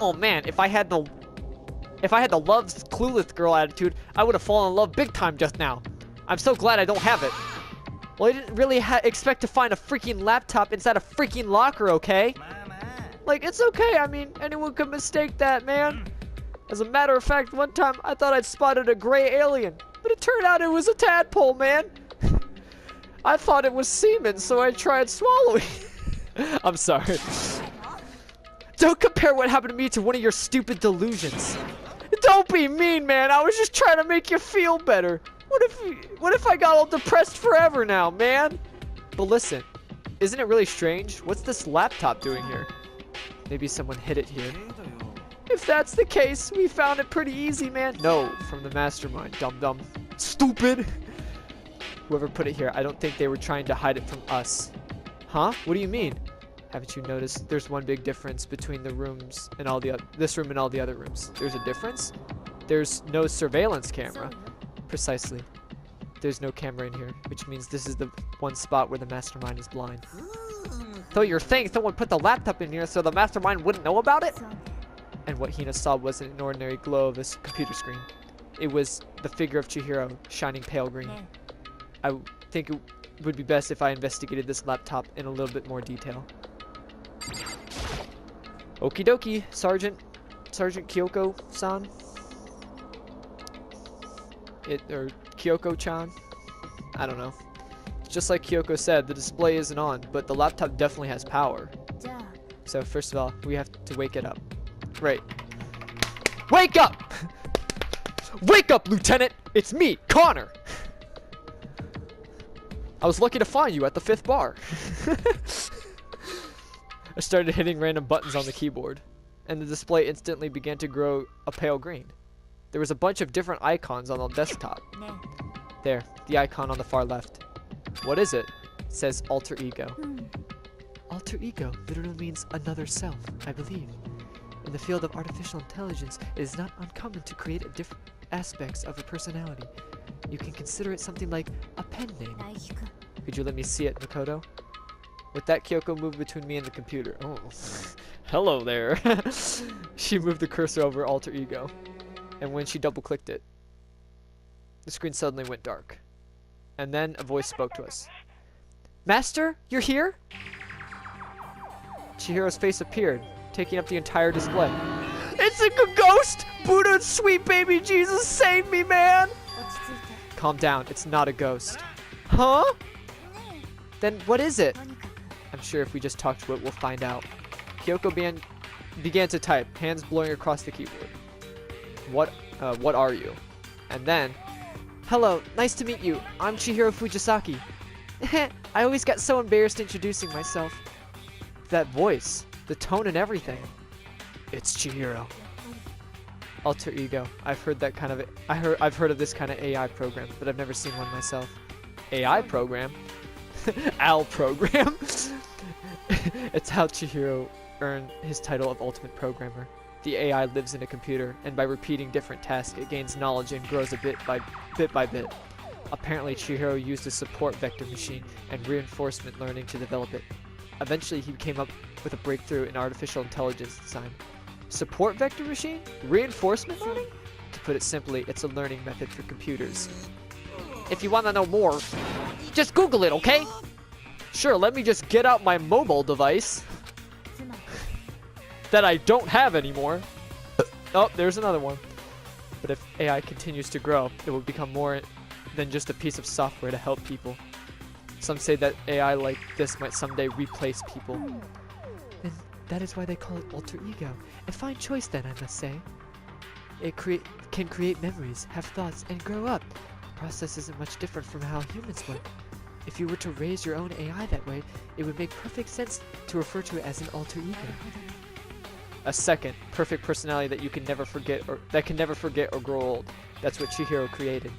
Oh man, if I had the love clueless girl attitude, I would have fallen in love big time just now. I'm so glad I don't have it. Well, I didn't really expect to find a freaking laptop inside a freaking locker, okay? Like, it's okay. I mean, anyone could mistake that, man. As a matter of fact, one time I thought I'd spotted a gray alien, but it turned out it was a tadpole, man. I thought it was semen, so I tried swallowing. I'm sorry. Don't compare what happened to me to one of your stupid delusions. Don't be mean, man. I was just trying to make you feel better. What if I got all depressed forever now, man? But listen, isn't it really strange? What's this laptop doing here? Maybe someone hid it here. If that's the case, we found it pretty easy, man. No, from the mastermind, dum-dum. Stupid! Whoever put it here, I don't think they were trying to hide it from us. Huh? What do you mean? Haven't you noticed there's one big difference between the rooms and all the this room and all the other rooms? There's a difference? There's no surveillance camera. Precisely. There's no camera in here, which means this is the one spot where the mastermind is blind. So you're saying someone put the laptop in here so the mastermind wouldn't know about it? And what Hina saw wasn't an ordinary glow of a computer screen. It was the figure of Chihiro, shining pale green. I think it would be best if I investigated this laptop in a little bit more detail. Okie dokie, Sergeant Kyoko-san. Or Kyoko-chan. I don't know. Just like Kyoko said, the display isn't on, but the laptop definitely has power. So first of all, we have to wake it up. Right. Wake up! Wake up, Lieutenant! It's me, Connor! I was lucky to find you at the 5th bar. I started hitting random buttons on the keyboard, and the display instantly began to grow a pale green. There was a bunch of different icons on the desktop. There, the icon on the far left. What is it? It says alter ego. Alter ego literally means another self, I believe. In the field of artificial intelligence, it is not uncommon to create different aspects of a personality. You can consider it something like a pen name. Could you let me see it, Makoto? With that, Kyoko moved between me and the computer. Oh, hello there. She moved the cursor over alter ego. And when she double-clicked it, the screen suddenly went dark. And then a voice spoke to us. Master, you're here? Chihiro's face appeared, taking up the entire display. It's a ghost! Buddha, sweet baby Jesus, save me, man! Calm down, it's not a ghost. Huh? Then what is it? I'm sure if we just talk to it, we'll find out. Kyoko began to type, hands blowing across the keyboard. What are you? And then, hello, nice to meet you. I'm Chihiro Fujisaki. I always got so embarrassed introducing myself. That voice, the tone and everything. It's Chihiro. Alter ego. I've heard of this kind of AI program, but I've never seen one myself. AI program? Al program? It's how Chihiro earned his title of Ultimate Programmer. The AI lives in a computer, and by repeating different tasks, it gains knowledge and grows bit by bit. Apparently, Chihiro used a support vector machine and reinforcement learning to develop it. Eventually, he came up with a breakthrough in artificial intelligence design. Support vector machine? Reinforcement learning? To put it simply, it's a learning method for computers. If you want to know more, just Google it, okay? Sure, let me just get out my mobile device that I don't have anymore. Oh, there's another one. But if AI continues to grow, it will become more than just a piece of software to help people. Some say that AI like this might someday replace people. Then that is why they call it alter ego. A fine choice then, I must say. It can create memories, have thoughts, and grow up. The process isn't much different from how humans work. If you were to raise your own AI that way, it would make perfect sense to refer to it as an alter ego. A second, perfect personality that you can never forget or grow old. That's what Chihiro created.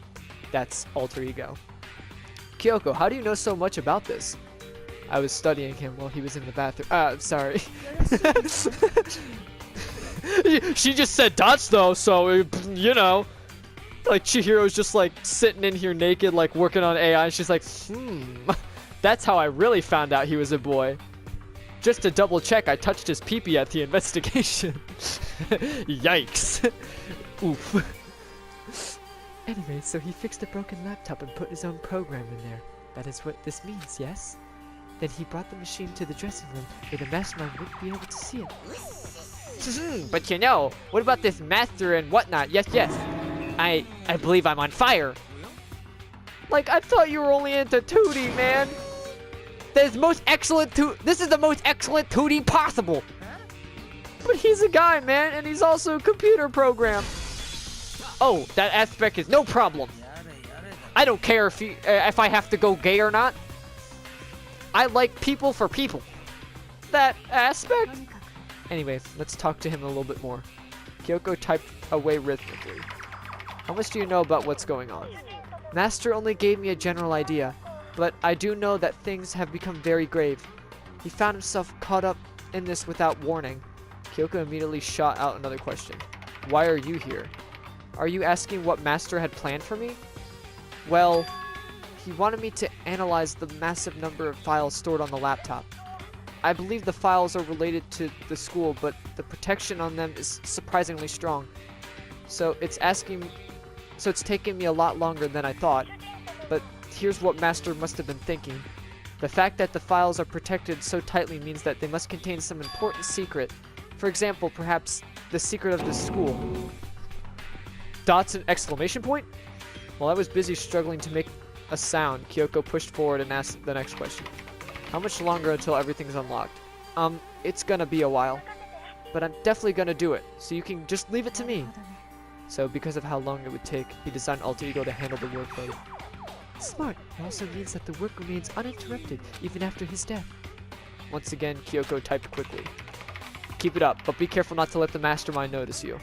That's alter ego. Kyoko, how do you know so much about this? I was studying him while he was in the bathroom. Sorry. She just said dots though, so, you know. Like, Chihiro's just, like, sitting in here naked, like, working on AI, and she's like, that's how I really found out he was a boy. Just to double check, I touched his pee-pee at the investigation. Yikes. Oof. Anyway, so he fixed a broken laptop and put his own program in there. That is what this means, yes? Then he brought the machine to the dressing room where the mastermind wouldn't be able to see it. But you know, what about this master and whatnot? Yes, yes. I believe I'm on fire. Like, I thought you were only into 2D, man. This is the most excellent 2D possible. But he's a guy, man, and he's also a computer program. Oh, that aspect is no problem. I don't care if I have to go gay or not. I like people for people. That aspect? Anyway, let's talk to him a little bit more. Kyoko typed away rhythmically. How much do you know about what's going on? Master only gave me a general idea, but I do know that things have become very grave. He found himself caught up in this without warning. Kyoko immediately shot out another question. Why are you here? Are you asking what Master had planned for me? Well, he wanted me to analyze the massive number of files stored on the laptop. I believe the files are related to the school, but the protection on them is surprisingly strong. So it's taken me a lot longer than I thought. But here's what Master must have been thinking. The fact that the files are protected so tightly means that they must contain some important secret. For example, perhaps the secret of the school. Dots and exclamation point? While I was busy struggling to make a sound, Kyoko pushed forward and asked the next question. How much longer until everything's unlocked? It's gonna be a while. But I'm definitely gonna do it, so you can just leave it to me. So, because of how long it would take, he designed Alter Ego to handle the workload. Smart. It also means that the work remains uninterrupted, even after his death. Once again, Kyoko typed quickly. Keep it up, but be careful not to let the mastermind notice you.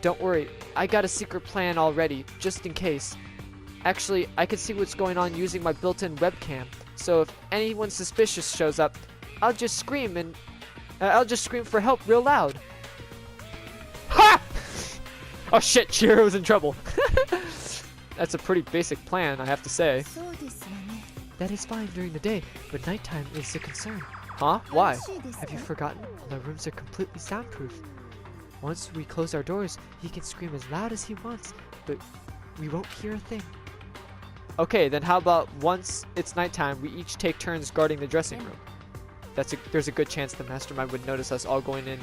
Don't worry, I got a secret plan already, just in case. Actually, I can see what's going on using my built-in webcam, so if anyone suspicious shows up, I'll just scream for help real loud. Ha! Oh shit, Chihiro's in trouble. That's a pretty basic plan, I have to say. That is fine during the day, but nighttime is a concern. Huh? Why? Have you forgotten? All our rooms are completely soundproof. Once we close our doors, he can scream as loud as he wants, but we won't hear a thing. Okay, then how about once it's nighttime, we each take turns guarding the dressing room. There's a good chance the mastermind would notice us all going in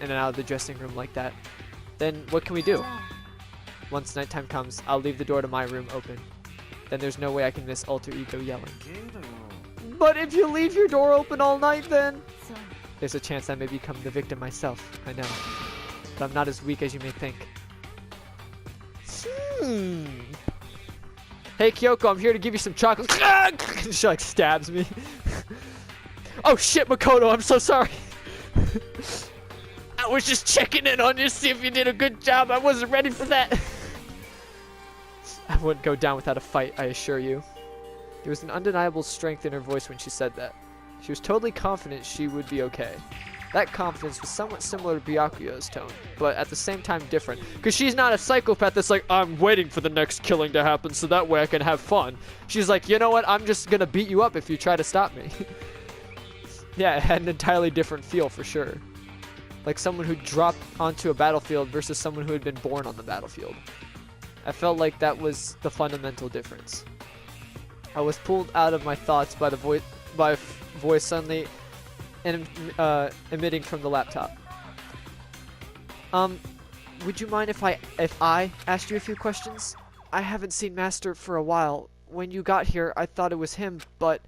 and out of the dressing room like that. Then what can we do? Once nighttime comes, I'll leave the door to my room open. Then there's no way I can miss Alter Ego yelling. But if you leave your door open all night, then... There's a chance I may become the victim myself, I know. But I'm not as weak as you may think. Hey Kyoko, I'm here to give you some chocolate. She like stabs me. Oh shit, Makoto, I'm so sorry. I was just checking in on you to see if you did a good job. I wasn't ready for that. I wouldn't go down without a fight, I assure you. There was an undeniable strength in her voice when she said that. She was totally confident she would be okay. That confidence was somewhat similar to Byakuya's tone, but at the same time different. Because she's not a psychopath that's like, I'm waiting for the next killing to happen so that way I can have fun. She's like, you know what, I'm just gonna beat you up if you try to stop me. Yeah, it had an entirely different feel for sure. Like someone who dropped onto a battlefield versus someone who had been born on the battlefield. I felt like that was the fundamental difference. I was pulled out of my thoughts by the voice suddenly emitting from the laptop. Would you mind if I asked you a few questions? I haven't seen Master for a while. when you got here, I thought it was him, but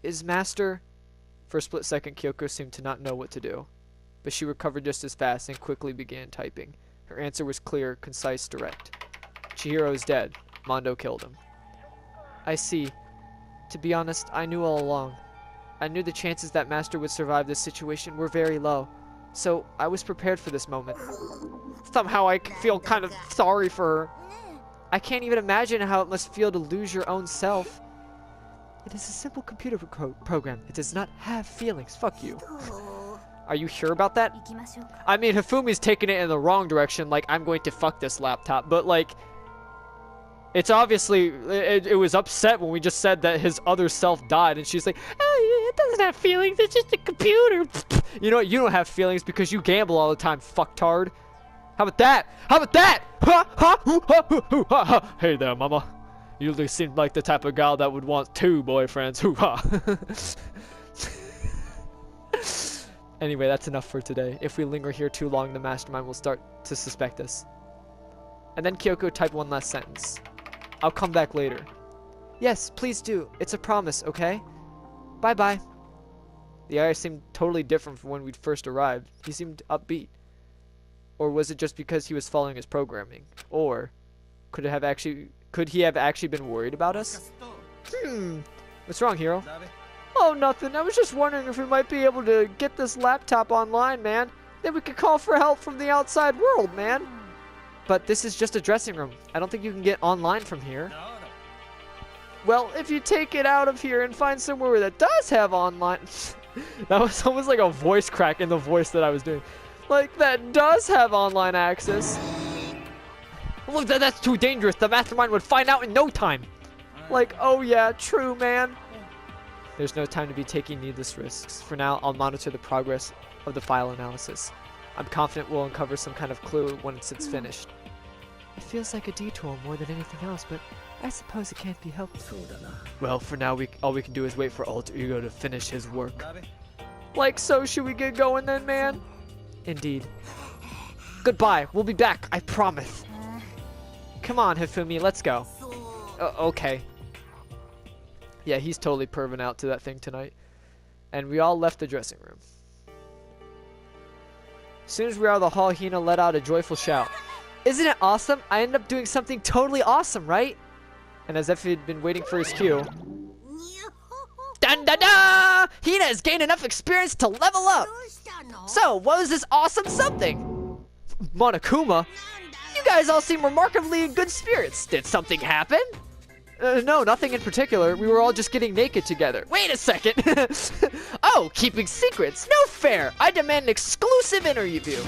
is Master... For a split second, Kyoko seemed to not know what to do, but she recovered just as fast and quickly began typing. Her answer was clear, concise, direct. Chihiro is dead. Mondo killed him. I see. To be honest, I knew all along. I knew the chances that Master would survive this situation were very low, so I was prepared for this moment. Somehow I feel kind of sorry for her. I can't even imagine how it must feel to lose your own self. It is a simple computer program. It does not have feelings. Fuck you. Are you sure about that? I mean, Hifumi's taking it in the wrong direction, like, I'm going to fuck this laptop, but, like, it's obviously, it was upset when we just said that his other self died, and she's like, oh, it doesn't have feelings, it's just a computer. You know what, you don't have feelings because you gamble all the time, fucktard. How about that? How about that? Ha, ha, hoo, ha, hoo, hoo, ha, ha. Hey there, mama. You seem like the type of gal that would want 2 boyfriends. Hoo ha. Anyway, that's enough for today. If we linger here too long, the mastermind will start to suspect us. And then Kyoko typed one last sentence. I'll come back later. Yes, please do. It's a promise, okay? Bye-bye. The guy seemed totally different from when we'd first arrived. He seemed upbeat. Or was it just because he was following his programming? Or could he have actually been worried about us? What's wrong, Hiro? Oh, nothing. I was just wondering if we might be able to get this laptop online, man. Then we could call for help from the outside world, man. But this is just a dressing room. I don't think you can get online from here. Well, if you take it out of here and find somewhere that does have online... That was almost like a voice crack in the voice that I was doing. Like, that does have online access. Look, that's too dangerous. The mastermind would find out in no time. Like, oh yeah, true, man. There's no time to be taking needless risks. For now, I'll monitor the progress of the file analysis. I'm confident we'll uncover some kind of clue once it's finished. It feels like a detour more than anything else, but I suppose it can't be helped. Well, for now, all we can do is wait for Alter Ego to finish his work. Like so, should we get going then, man? Indeed. Goodbye. We'll be back. I promise. Come on, Hifumi. Let's go. Okay. Yeah, he's totally perving out to that thing tonight. And we all left the dressing room. As soon as we were out of the hall, Hina let out a joyful shout. Isn't it awesome? I ended up doing something totally awesome, right? And as if he'd been waiting for his cue. Dun da da! Hina has gained enough experience to level up! So, what was this awesome something? Monokuma? You guys all seem remarkably in good spirits. Did something happen? No, nothing in particular. We were all just getting naked together. Wait a second! Oh, keeping secrets. No fair! I demand an exclusive interview.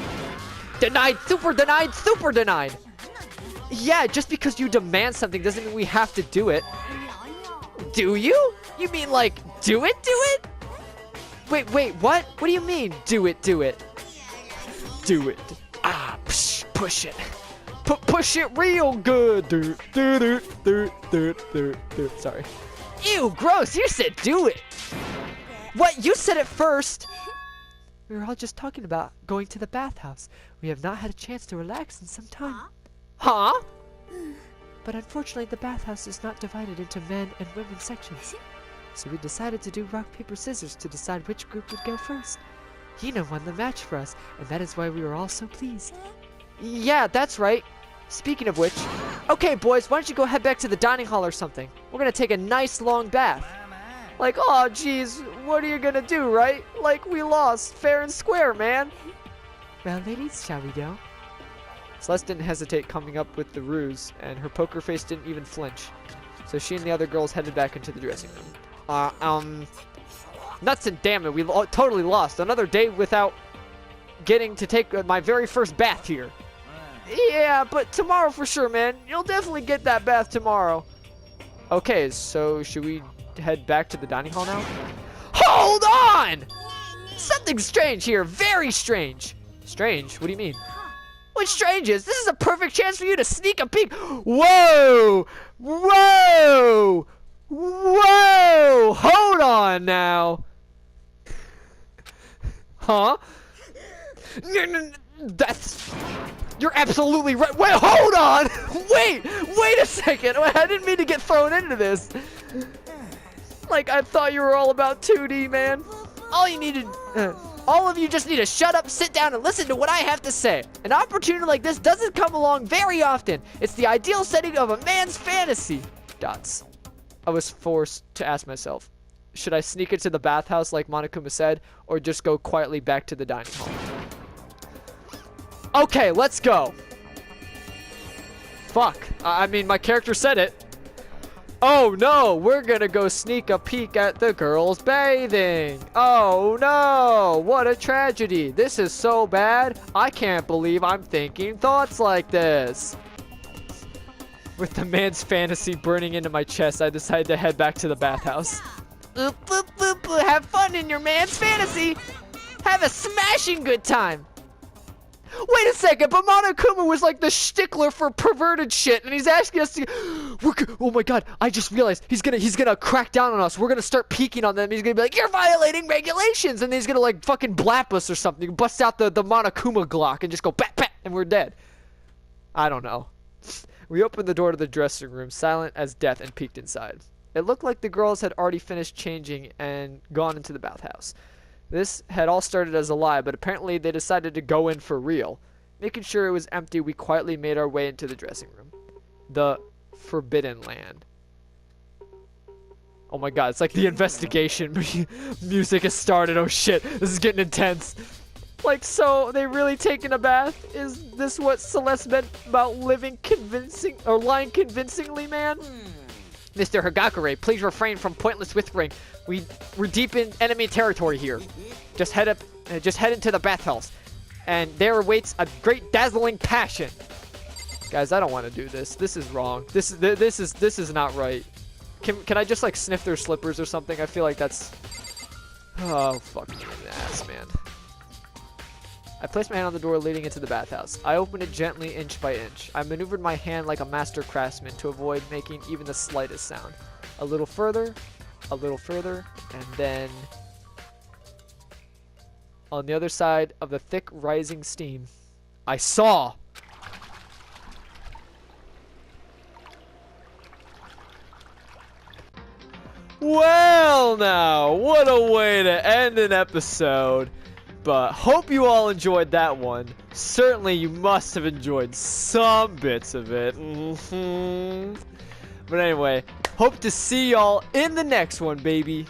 Denied, super denied, super denied! Yeah, just because you demand something doesn't mean we have to do it. Do you? You mean like, do it, do it? Wait, what? What do you mean, do it, do it? Do it. Ah, push it. Push it real good. Sorry. Ew, gross. You said do it. What? You said it first. We were all just talking about going to the bathhouse. We have not had a chance to relax in some time. Huh? But unfortunately, the bathhouse is not divided into men and women sections. So we decided to do rock, paper, scissors to decide which group would go first. Hina won the match for us, and that is why we were all so pleased. Yeah, that's right. Speaking of which, okay boys, why don't you go head back to the dining hall or something? We're gonna take a nice long bath. Like, oh geez, what are you gonna do, right? Like, we lost, fair and square, man. Well, ladies, shall we go? Celeste didn't hesitate coming up with the ruse, and her poker face didn't even flinch. So she and the other girls headed back into the dressing room. Nuts and damn it, we totally lost. Another day without getting to take my very first bath here. Yeah, but tomorrow for sure, man. You'll definitely get that bath tomorrow. Okay, so should we head back to the dining hall now? Hold on! Something strange here, very strange. Strange? What do you mean? What's strange is, this is a perfect chance for you to sneak a peek. Whoa! Whoa! Whoa! Hold on now. Huh? That's... You're absolutely right. Wait, hold on! Wait a second! I didn't mean to get thrown into this. Like, I thought you were all about 2D, man. All of you just need to shut up, sit down, and listen to what I have to say. An opportunity like this doesn't come along very often. It's the ideal setting of a man's fantasy. Dots. I was forced to ask myself, should I sneak into the bathhouse like Monokuma said, or just go quietly back to the dining hall? Okay, let's go. Fuck. I mean, my character said it. Oh no, we're gonna go sneak a peek at the girls bathing. Oh no, what a tragedy. This is so bad. I can't believe I'm thinking thoughts like this. With the man's fantasy burning into my chest, I decided to head back to the bathhouse. Have fun in your man's fantasy. Have a smashing good time. Wait a second, but Monokuma was like the stickler for perverted shit, and he's asking us to. Oh my god! I just realized he's gonna crack down on us. We're gonna start peeking on them. He's gonna be like, "You're violating regulations," and then he's gonna like fucking blap us or something. Bust out the Monokuma Glock and just go bat bat, and we're dead. I don't know. We opened the door to the dressing room, silent as death, and peeked inside. It looked like the girls had already finished changing and gone into the bathhouse. This had all started as a lie, but apparently they decided to go in for real. Making sure it was empty, we quietly made our way into the dressing room. The Forbidden Land. Oh my god, it's like the investigation music has started. Oh shit, this is getting intense. Like, so they really taking a bath? Is this what Celeste meant about lying convincingly, man? Mr. Hagakure, please refrain from pointless whispering. We're deep in enemy territory here. Just head into the bathhouse, and there awaits a great dazzling passion. Guys, I don't want to do this. This is wrong. This is not right. Can I just like sniff their slippers or something? I feel like that's. Oh fuck me in the ass, man. I placed my hand on the door leading into the bathhouse. I opened it gently, inch by inch. I maneuvered my hand like a master craftsman to avoid making even the slightest sound. A little further, and then on the other side of the thick rising steam, I saw. Well now, what a way to end an episode. But hope you all enjoyed that one. Certainly you must have enjoyed some bits of it. But anyway, hope to see y'all in the next one, baby.